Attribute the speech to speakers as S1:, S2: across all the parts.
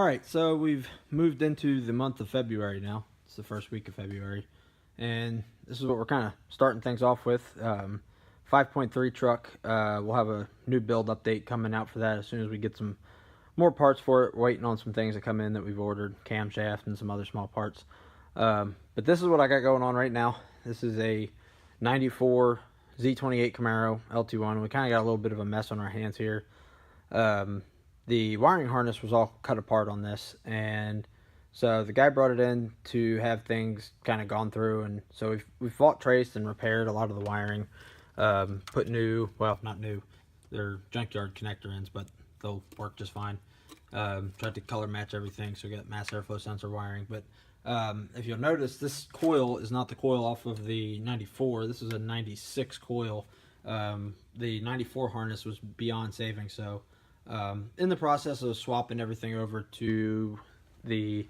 S1: All right, so we've moved into the month of February now. It's the first week of February, and this is what we're kind of starting things off with. 5.3 truck. We'll have a new build update coming out for that as soon as we get some more parts for it. We're waiting on some things to come in that we've ordered, camshaft and some other small parts. But this is what I got going on right now. This is a 94 Z28 Camaro LT1. We kind of got a little bit of a mess on our hands here. The wiring harness was all cut apart on this, and so the guy brought it in to have things kind of gone through, and so we've fought, traced, and repaired a lot of the wiring. Put new, well, not new, they're junkyard connector ends, but they'll work just fine. Tried to color match everything, so we got mass airflow sensor wiring. But if you'll notice, this coil is not the coil off of the 94. This is a 96 coil. The 94 harness was beyond saving, so in the process of swapping everything over to the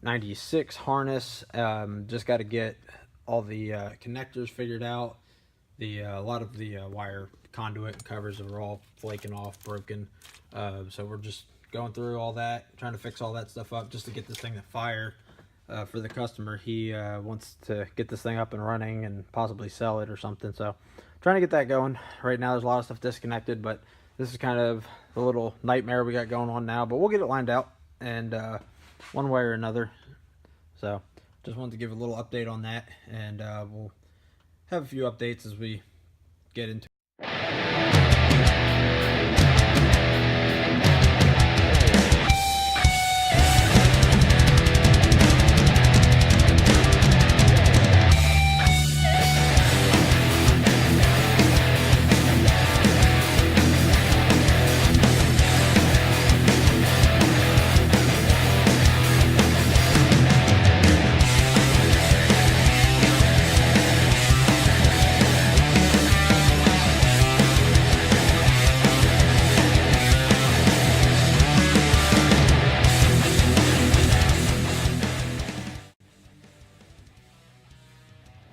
S1: 96 harness. Just got to get all the connectors figured out. A lot of the wire conduit and covers are all flaking off, broken. So we're just going through all that, trying to fix all that stuff up just to get this thing to fire for the customer. He wants to get this thing up and running and possibly sell it or something. So trying to get that going. Right now there's a lot of stuff disconnected, but this is kind of the little nightmare we got going on now, but we'll get it lined out and one way or another. So just wanted to give a little update on that, and we'll have a few updates as we get into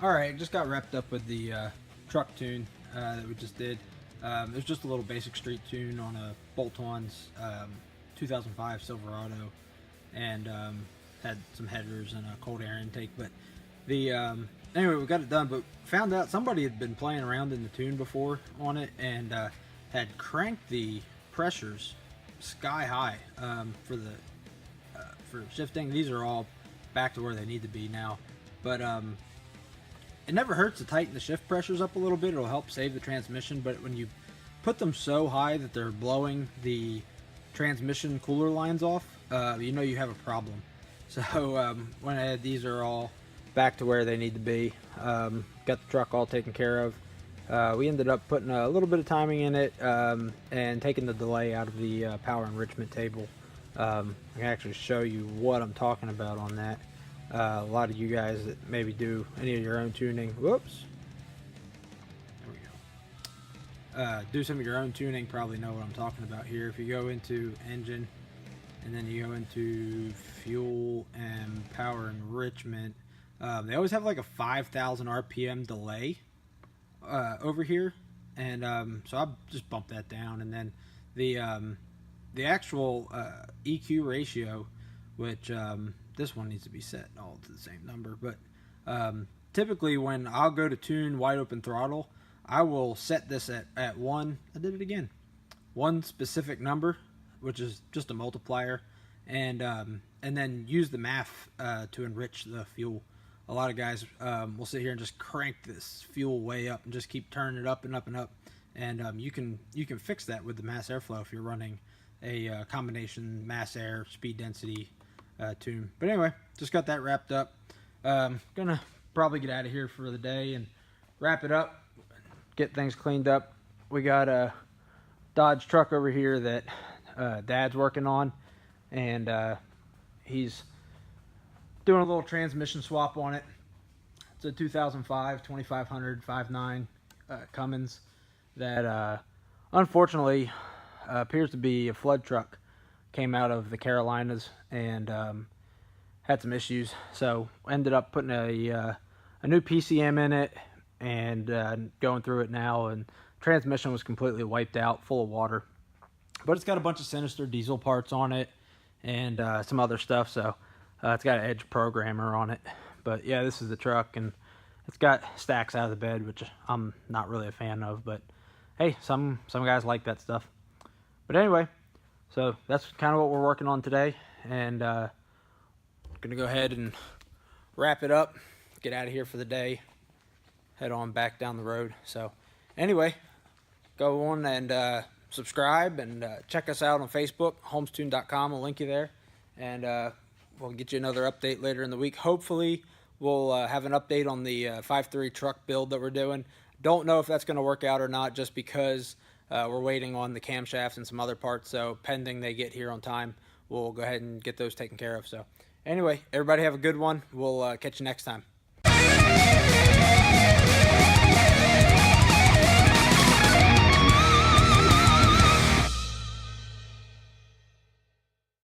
S1: Alright, just got wrapped up with the truck tune that we just did. It was just a little basic street tune on a bolt-ons 2005 Silverado, and had some headers and a cold air intake. But the anyway, we got it done, but found out somebody had been playing around in the tune before on it and had cranked the pressures sky high for shifting. These are all back to where they need to be now, but it never hurts to tighten the shift pressures up a little bit. It'll help save the transmission, but when you put them so high that they're blowing the transmission cooler lines off, you know you have a problem. So when these are all back to where they need to be, got the truck all taken care of. We ended up putting a little bit of timing in it and taking the delay out of the power enrichment table. I can actually show you what I'm talking about on that. A lot of you guys that maybe do any of your own tuning, whoops, there we go, do some of your own tuning probably know what I'm talking about here. If you go into engine and then you go into fuel and power enrichment, they always have like a 5,000 RPM delay over here, and so I'll just bump that down. And then the actual EQ ratio, which this one needs to be set all to the same number, but typically when I'll go to tune wide open throttle, I will set this at one, I did it again, one specific number, which is just a multiplier, and then use the math to enrich the fuel. A lot of guys will sit here and just crank this fuel way up and just keep turning it up and up and up, and you can fix that with the mass airflow if you're running a combination mass air speed density tune. But anyway, just got that wrapped up. Gonna probably get out of here for the day and wrap it up, get things cleaned up. We got a Dodge truck over here that Dad's working on, and he's doing a little transmission swap on it. It's a 2005 2500 5.9 Cummins that unfortunately appears to be a flood truck. Came out of the Carolinas and had some issues, so ended up putting a new PCM in it and going through it now, and transmission was completely wiped out, full of water. But it's got a bunch of sinister diesel parts on it, and some other stuff. So it's got an Edge programmer on it. But yeah, this is the truck, and it's got stacks out of the bed, which I'm not really a fan of. But hey, some guys like that stuff. But anyway, so that's kind of what we're working on today, and gonna go ahead and wrap it up, get out of here for the day, head on back down the road. So anyway, go on and subscribe, and check us out on Facebook, homestune.com. I'll link you there, and we'll get you another update later in the week. Hopefully we'll have an update on the 5.3 truck build that we're doing. Don't know if that's going to work out or not, just because we're waiting on the camshafts and some other parts. So pending they get here on time, we'll go ahead and get those taken care of. So anyway, everybody have a good one. We'll catch you next time.